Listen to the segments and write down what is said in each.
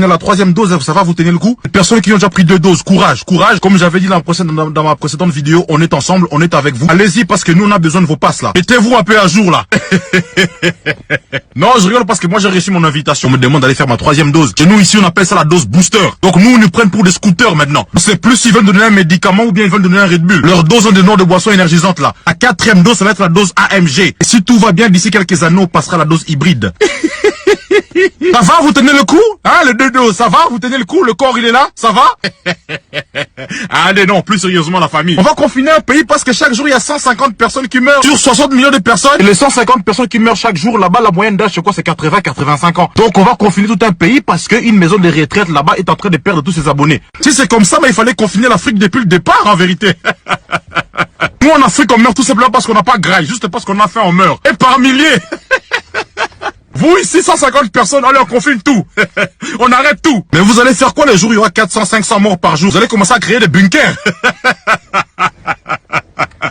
La troisième dose, ça va vous tenir le coup. Les personnes qui ont déjà pris 2 doses, courage, courage. Comme j'avais dit dans ma précédente vidéo, on est ensemble, on est avec vous. Allez-y parce que nous on a besoin de vos passes là. Mettez-vous un peu à jour là. Non, je rigole parce que moi j'ai reçu mon invitation. On me demande d'aller faire ma 3e dose. Chez nous ici on appelle ça la dose booster. Donc nous nous prennent pour des scooters maintenant. C'est plus s'ils veulent donner un médicament ou bien ils veulent donner un Red Bull. Leur dose ont des noms de boissons énergisantes là. La 4e dose ça va être la dose AMG. Et si tout va bien d'ici quelques années on passera la dose hybride. Ça va, vous tenez le coup? Hein, les 2 doses, ça va? Vous tenez le coup? Le corps, il est là? Ça va? Allez, non, plus sérieusement, la famille. On va confiner un pays parce que chaque jour, il y a 150 personnes qui meurent sur 60 millions de personnes. Et les 150 personnes qui meurent chaque jour, là-bas, la moyenne d'âge, c'est quoi? C'est 80-85 ans. Donc, on va confiner tout un pays parce qu'une maison de retraite, là-bas, est en train de perdre tous ses abonnés. Si c'est comme ça, mais il fallait confiner l'Afrique depuis le départ, en vérité. Nous, en Afrique, on meurt tout simplement parce qu'on n'a pas graille, juste parce qu'on a faim, on meurt. Et par milliers. Vous ici, 150 personnes, allez on confine tout. On arrête tout. Mais vous allez faire quoi les jours où il y aura 400-500 morts par jour? Vous allez commencer à créer des bunkers.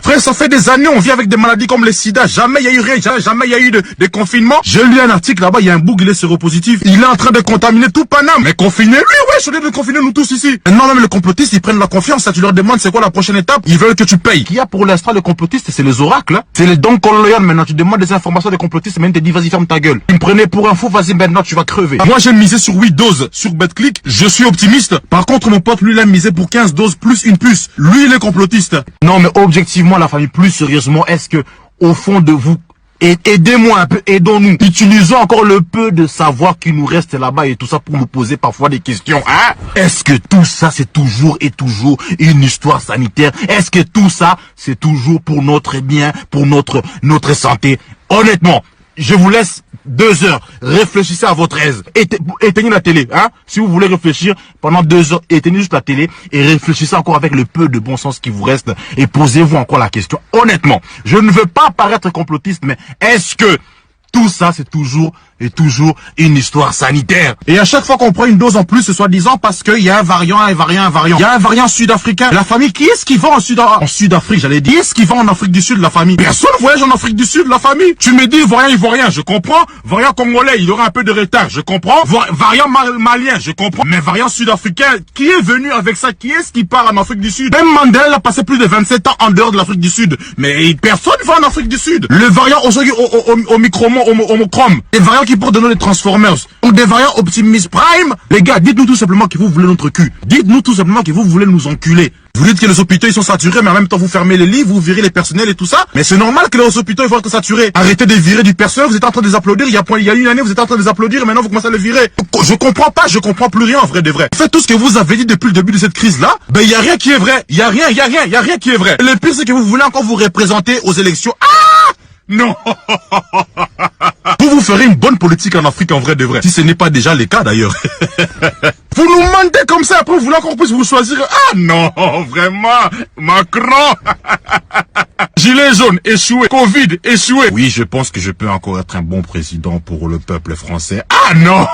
Frère, ça fait des années, on vit avec des maladies comme le sida. Jamais il y a eu rien, jamais il y a eu de confinement. J'ai lu un article là-bas, il y a un boug, il est séropositif. Il est en train de contaminer tout Paname. Mais confinez-lui, ouais, je suis de confiner nous tous ici. Maintenant même les complotistes, ils prennent la confiance. Tu leur demandes c'est quoi la prochaine étape. Ils veulent que tu payes. Il y a pour l'instant les complotistes, c'est les oracles. Hein. C'est les dons colloyants. Maintenant, tu demandes des informations des complotistes, mais ils te disent vas-y ferme ta gueule. Tu me prenais pour un fou, vas-y maintenant tu vas crever. Moi j'ai misé sur 8 doses sur BetClick. Je suis optimiste. Par contre mon pote lui il a misé pour 15 doses plus une puce. Lui il est complotiste. Non mais objectivement la famille, plus sérieusement, est-ce que au fond de vous, aidez-moi un peu, aidons-nous. Utilisons encore le peu de savoir qui nous reste là-bas et tout ça pour nous poser parfois des questions. Hein? Est-ce que tout ça c'est toujours et toujours une histoire sanitaire? Est-ce que tout ça c'est toujours pour notre bien, pour notre santé? Honnêtement, je vous laisse 2 heures. Réfléchissez à votre aise. Éteignez la télé, hein. Si vous voulez réfléchir pendant 2 heures, éteignez juste la télé et réfléchissez encore avec le peu de bon sens qui vous reste et posez-vous encore la question. Honnêtement, je ne veux pas paraître complotiste, mais est-ce que tout ça, c'est toujours et toujours une histoire sanitaire? Et à chaque fois qu'on prend une dose en plus, c'est soi-disant parce qu'il y a un variant. Il y a un variant sud-africain. La famille, qui est-ce qui va en Sud-Afrique, j'allais dire. Qui est-ce qui va en Afrique du Sud, la famille? Personne voyage en Afrique du Sud, la famille. Tu me dis, ivoirien, je comprends. Variant congolais, il y aura un peu de retard, je comprends. Variant malien, je comprends. Mais variant sud-africain, qui est venu avec ça? Qui est-ce qui part en Afrique du Sud? Même Mandela a passé plus de 27 ans en dehors de l'Afrique du Sud. Mais personne va en Afrique du Sud. Le variant Omicron, des variants qui portent de nom des Transformers, ou des variants Optimus Prime. Les gars, dites-nous tout simplement que vous voulez notre cul. Dites-nous tout simplement que vous voulez nous enculer. Vous dites que les hôpitaux ils sont saturés, mais en même temps vous fermez les lits, vous virez les personnels et tout ça. Mais c'est normal que les hôpitaux ils vont être saturés. Arrêtez de virer du personnel, vous êtes en train de les applaudir. Il y a une année vous êtes en train de les applaudir et maintenant vous commencez à les virer. Je comprends pas, je comprends plus rien en vrai de vrai. Faites tout ce que vous avez dit depuis le début de cette crise là. Ben y a rien qui est vrai. Y a rien qui est vrai. Et le pire c'est que vous voulez encore vous représenter aux élections. Ah non. Vous ferez une bonne politique en Afrique en vrai de vrai. Si ce n'est pas déjà le cas d'ailleurs. Vous nous mentez comme ça, après vous voulez encore plus vous choisir. Ah non, vraiment, Macron. Gilet jaune, échoué. Covid, échoué. Oui, je pense que je peux encore être un bon président pour le peuple français. Ah non.